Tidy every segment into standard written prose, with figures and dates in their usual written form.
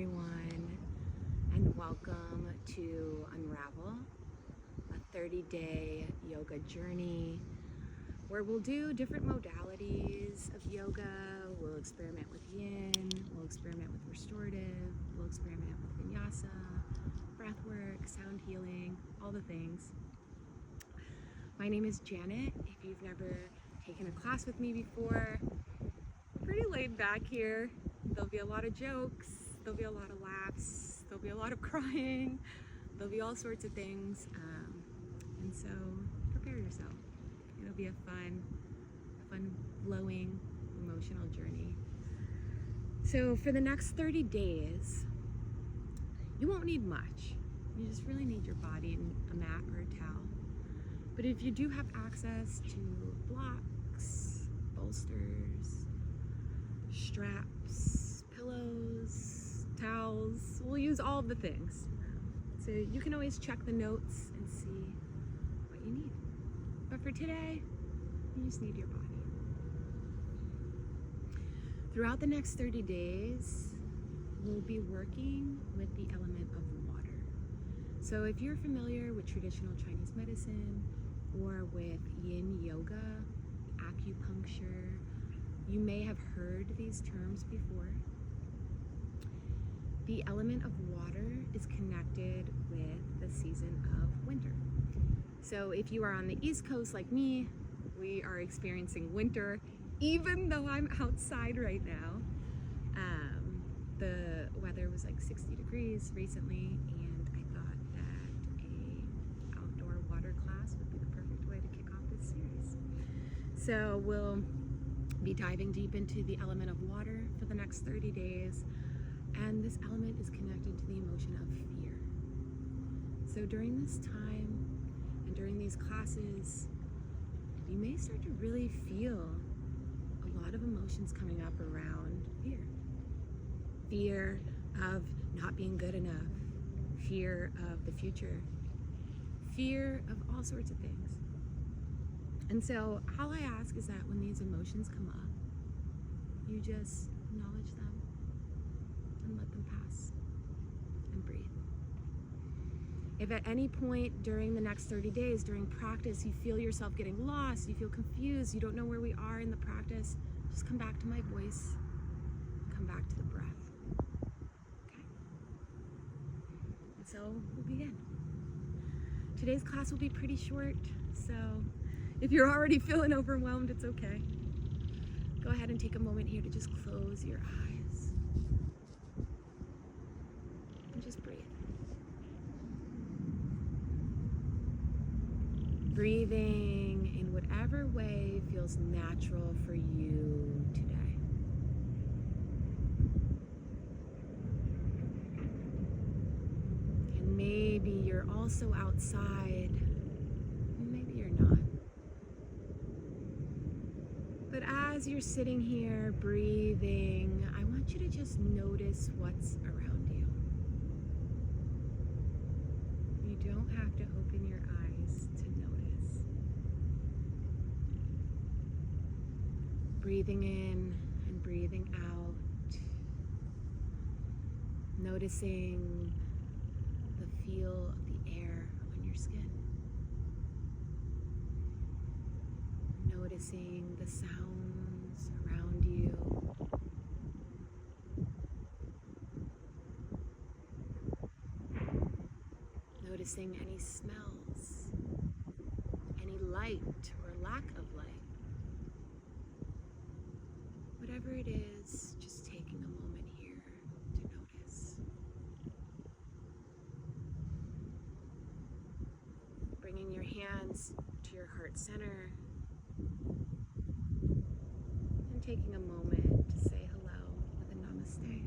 everyone, and welcome to Unravel, a 30-day yoga journey where we'll do different modalities of yoga. We'll experiment with yin, we'll experiment with restorative, we'll experiment with vinyasa, breathwork, sound healing, all the things. My name is Janet. If you've never taken a class with me before, we're pretty laid back here. There'll be a lot of jokes, there'll be a lot of laughs, there'll be a lot of crying, there'll be all sorts of things. And so prepare yourself. It'll be a fun, flowing, emotional journey. So for the next 30 days, you won't need much. You just really need your body and a mat or a towel. But if you do have access to blocks, bolsters, straps, pillows, towels, we'll use all of the things. So you can always check the notes and see what you need. But for today, you just need your body. Throughout the next 30 days, we'll be working with the element of water. So if you're familiar with traditional Chinese medicine or with yin yoga, acupuncture, you may have heard these terms before. The element of water is connected with the season of winter. So if you are on the East Coast like me, we are experiencing winter, even though I'm outside right now. The weather was like 60 degrees recently, and I thought that a outdoor water class would be the perfect way to kick off this series. So we'll be diving deep into the element of water for the next 30 days, and this element is connected to the emotion of fear. So during this time and during these classes, you may start to really feel a lot of emotions coming up around fear. Fear of not being good enough, fear of the future, fear of all sorts of things. And so all I ask is that when these emotions come up, you just acknowledge them and let them pass and breathe. If at any point during the next 30 days, during practice, you feel yourself getting lost, you feel confused, you don't know where we are in the practice, just come back to my voice, come back to the breath. Okay? And so we'll begin. Today's class will be pretty short, so if you're already feeling overwhelmed, it's okay. Go ahead and take a moment here to just close your eyes and just breathe. Breathing in whatever way feels natural for you today. And maybe you're also outside, maybe you're not. But as you're sitting here breathing, I want you to just notice what's around you. You don't have to open your eyes to notice. Breathing in and breathing out. Noticing the feel of the air on your skin. Noticing the sounds around you. Noticing any smells, any light or lack of light. Whatever it is, just taking a moment here to notice. Bringing your hands to your heart center and taking a moment to say hello with a namaste.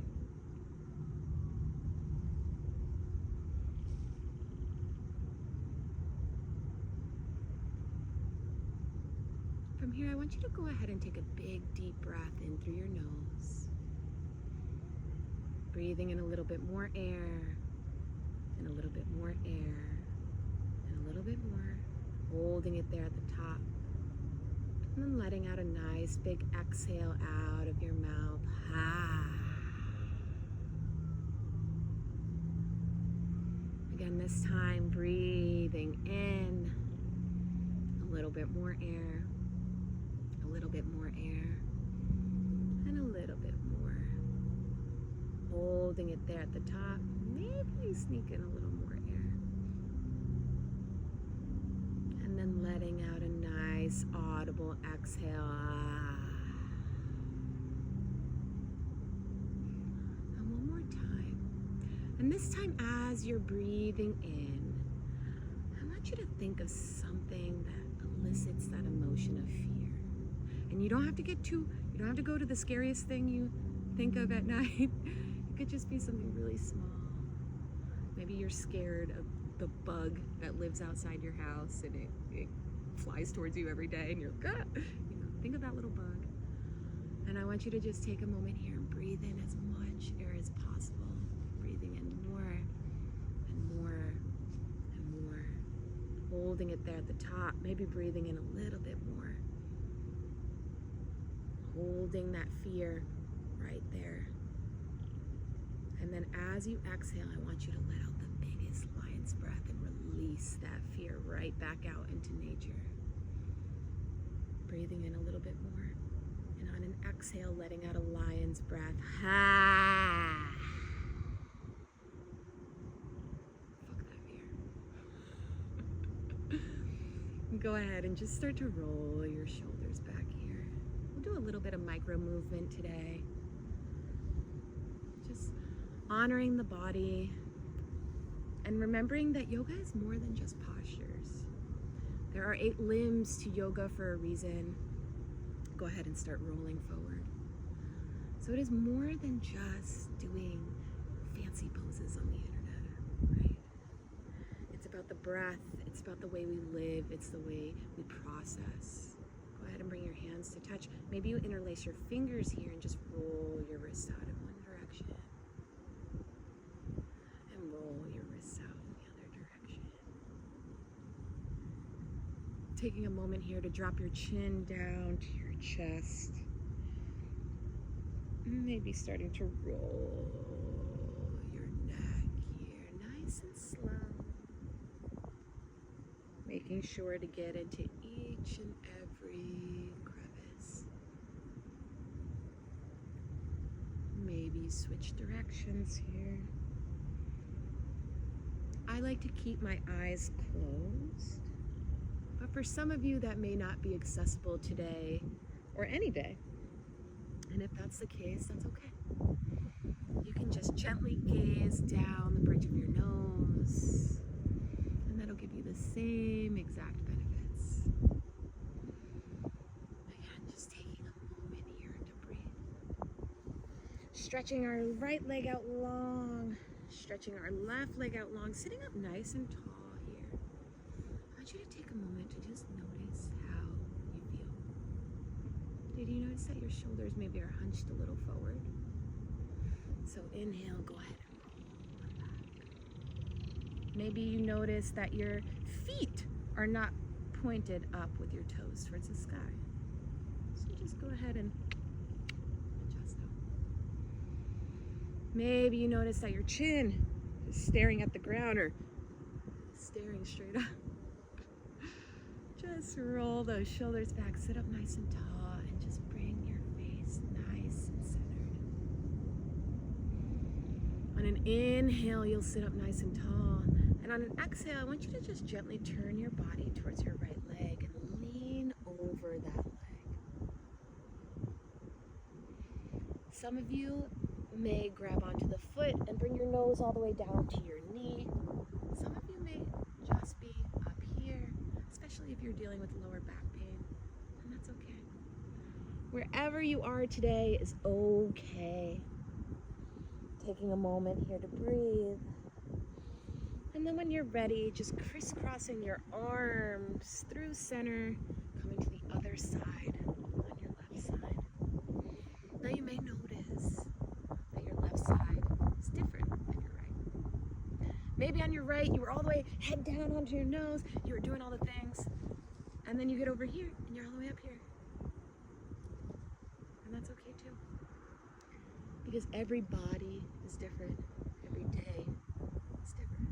From here, I want you to go ahead and take a big, deep breath in through your nose. Breathing in a little bit more air, and a little bit more air, and a little bit more. Holding it there at the top. And then letting out a nice big exhale out of your mouth. Ah. this time, breathing in a little bit more air, a little bit more air, and a little bit more. Holding it there at the top. Maybe you sneak in a little more air. And then letting out a nice audible exhale. And one more time. And this time, as you're breathing in, I want you to think of something that elicits that emotion of fear. And you don't have to go to the scariest thing you think of at night. It could just be something really small. Maybe you're scared of the bug that lives outside your house and it flies towards you every day and you're like, ah! Think of that little bug. And I want you to just take a moment here and breathe in as much air as possible. Breathing in more and more and more. Holding it there at the top, maybe breathing in a little bit more. Holding that fear right there. And then as you exhale, I want you to let out the biggest lion's breath and release that fear right back out into nature. Breathing in a little bit more. And on an exhale, letting out a lion's breath. Ha! Fuck that fear. Go ahead and just start to roll your shoulders back here. We'll do a little bit of micro movement today. Just honoring the body and remembering that yoga is more than just postures. There are 8 limbs to yoga for a reason. Go ahead and start rolling forward. So it is more than just doing fancy poses on the internet, right? It's about the breath, it's about the way we live, it's the way we process. Go ahead and bring your hands to touch. Maybe you interlace your fingers here and just roll your wrists out in one direction. And roll your wrists out in the other direction. Taking a moment here to drop your chin down to your chest. Maybe starting to roll your neck here, nice and slow. Making sure to get into each and every crevice. Maybe switch directions here. I like to keep my eyes closed, but for some of you that may not be accessible today or any day. And if that's the case, that's okay. You can just gently gaze down the bridge of your nose, and that'll give you the same exact benefits. Again, just taking a moment here to breathe. Stretching our right leg out long, stretching our left leg out long, sitting up nice and tall here. I want you to take a moment to just notice how you feel. Did you notice that your shoulders maybe are hunched a little forward? So inhale, go ahead and roll them back. Maybe you notice that your feet are not pointed up with your toes towards the sky. So just go ahead and adjust them. Maybe you notice that your chin is staring at the ground or staring straight up. Just roll those shoulders back, sit up nice and tall, and just bring your face nice and centered. On an inhale, you'll sit up nice and tall. And on an exhale, I want you to just gently turn your body towards your right leg and lean over that leg. Some of you may grab onto the foot and bring your nose all the way down to your knee. Some of you may just be up here, especially if you're dealing with lower back pain, and that's okay. Wherever you are today is okay. Taking a moment here to breathe. And then when you're ready, just crisscrossing your arms through center, coming to the other side on your left side. Now you may notice that your left side is different than your right. Maybe on your right, you were all the way head down onto your nose, you were doing all the things, and then you get over here and you're all the way up here. And that's okay too. Because every body is different, every day is different.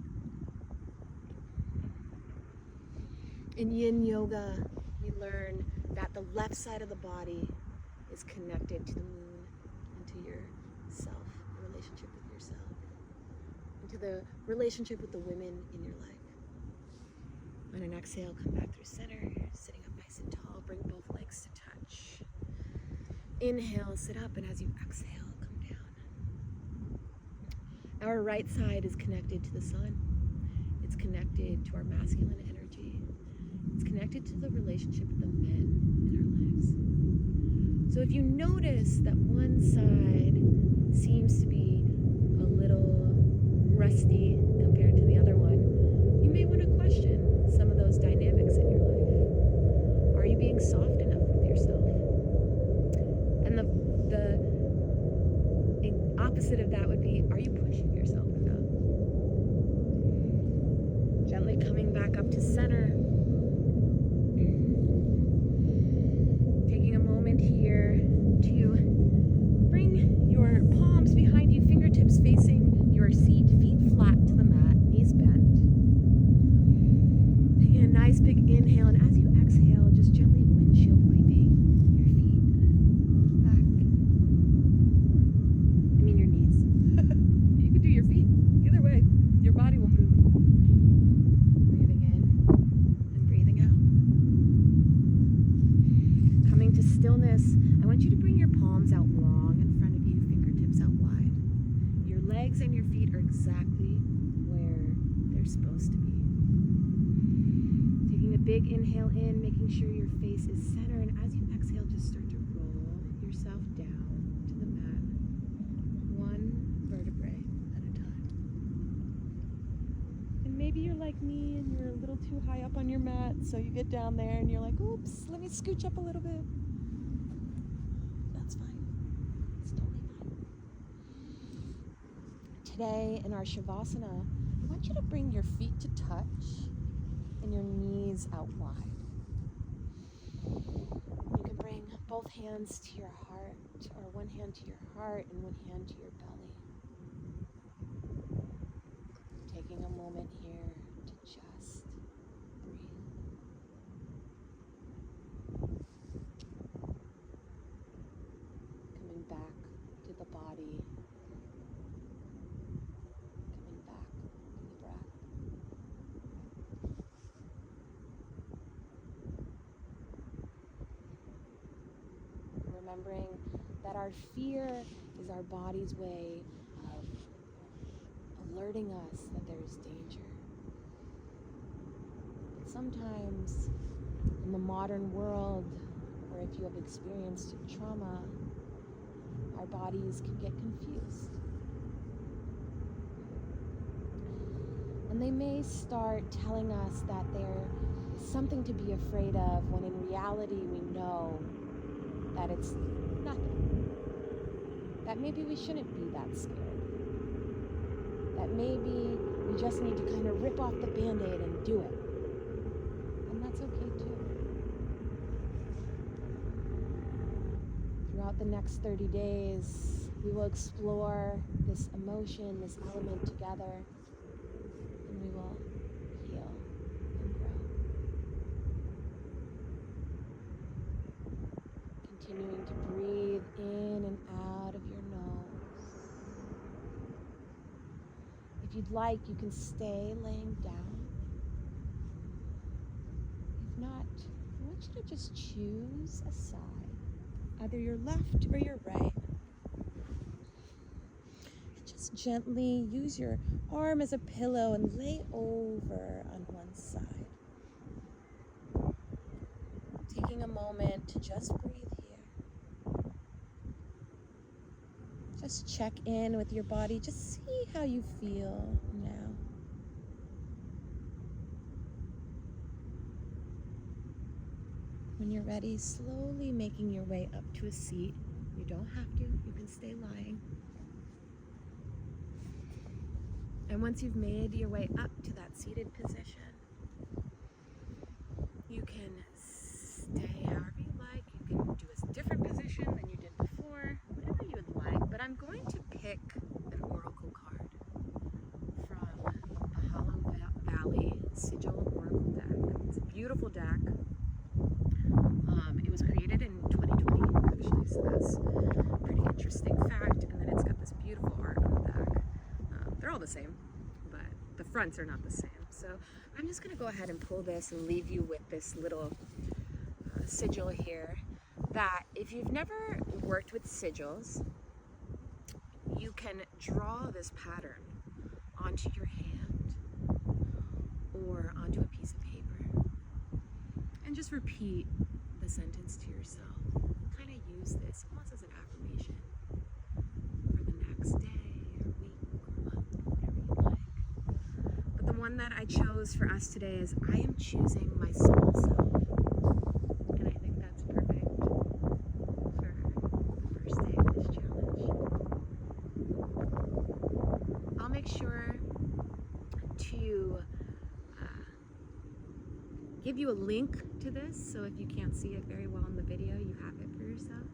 In yin yoga, we learn that the left side of the body is connected to the moon and to yourself, the relationship with yourself, and to the relationship with the women in your life. On an exhale, come back through center, sitting up nice and tall, bring both legs to touch. Inhale, sit up, and as you exhale, come down. Our right side is connected to the sun. It's connected to our masculine energy. It's connected to the relationship with the men in our lives. So if you notice that one side seems to be a little rusty compared to the other one, you may want to question some of those dynamics in your life. Are you being soft enough with yourself? And the opposite of that would be, are you pushing yourself enough? Gently coming back up to center. Taking a moment here to bring your palms behind you, fingertips facing your seat, feet flat to the mat, knees bent. Taking a nice big inhale, and as you exhale, just gently windshield wiping your feet back. I mean your knees. You can do your feet. Either way, your body will move. Breathing in and breathing out. Coming to stillness, I want you to bring your palms out long in front of you, fingertips out wide. Your legs and your feet are exactly where they're supposed to be. Taking a big inhale in, making sure your face is center, and as you exhale, just start to roll yourself down to the mat, one vertebrae at a time. And maybe you're like me and you're a little too high up on your mat, so you get down there and you're like, oops, let me scooch up a little bit. That's fine. It's totally fine. Today in our Shavasana, I want you to bring your feet to touch and your knees out wide. You can bring both hands to your heart, or one hand to your heart and one hand to your belly. Taking a moment here to just breathe. Coming back to the body. Coming back to the breath. Remembering that our fear is our body's way of alerting us that there's danger. But sometimes in the modern world, or if you have experienced trauma, our bodies can get confused. And they may start telling us that there is something to be afraid of, when in reality we know that it's nothing. That maybe we shouldn't be that scared. That maybe we just need to kind of rip off the Band-Aid and do it. And that's okay too. Throughout the next 30 days, we will explore this emotion, this element together, and we will heal and grow. Continuing to breathe in and out of your nose. If you'd like, you can stay laying down. If not, I want you to just choose a side, either your left or your right. And just gently use your arm as a pillow and lay over on one side. Taking a moment to just breathe here. Just check in with your body. Just see how you feel now. When you're ready, slowly making your way up to a seat. You don't have to. You can stay lying. And once you've made your way up to that seated position, you can stay however you like. You can do a different position than you did before, whatever you would like. But I'm going to pick an oracle card from a Hollow Valley Sigil Oracle deck. It's a beautiful deck. same, but the fronts are not the same. So I'm just gonna go ahead and pull this and leave you with this little sigil here, that if you've never worked with sigils, you can draw this pattern onto your hand or onto a piece of paper and just repeat the sentence to yourself. Kind of use this almost as an affirmation for the next day or week or month, whatever you like. But the one that I chose for us today is, I am choosing my soul self. And I think that's perfect for the first day of this challenge. I'll make sure to give you a link to this, so if you can't see it very well in the video, you have it for yourself.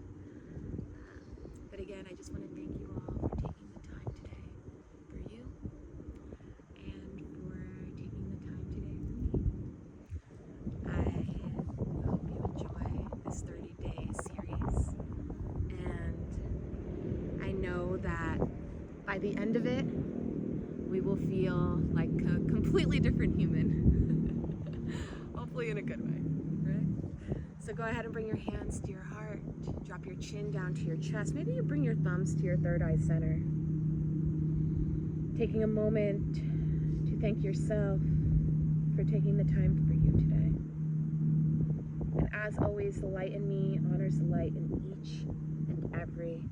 But again, I just want to thank you all for taking the time today for you, and for taking the time today for me. I hope you enjoy this 30-day series, and I know that by the end of it, we will feel like a completely different human. Hopefully in a good way, right? So go ahead and bring your hands to your heart, drop your chin down to your chest. Maybe you bring your thumbs to your third eye center. Taking a moment to thank yourself for taking the time for you today. And as always, the light in me honors the light in each and every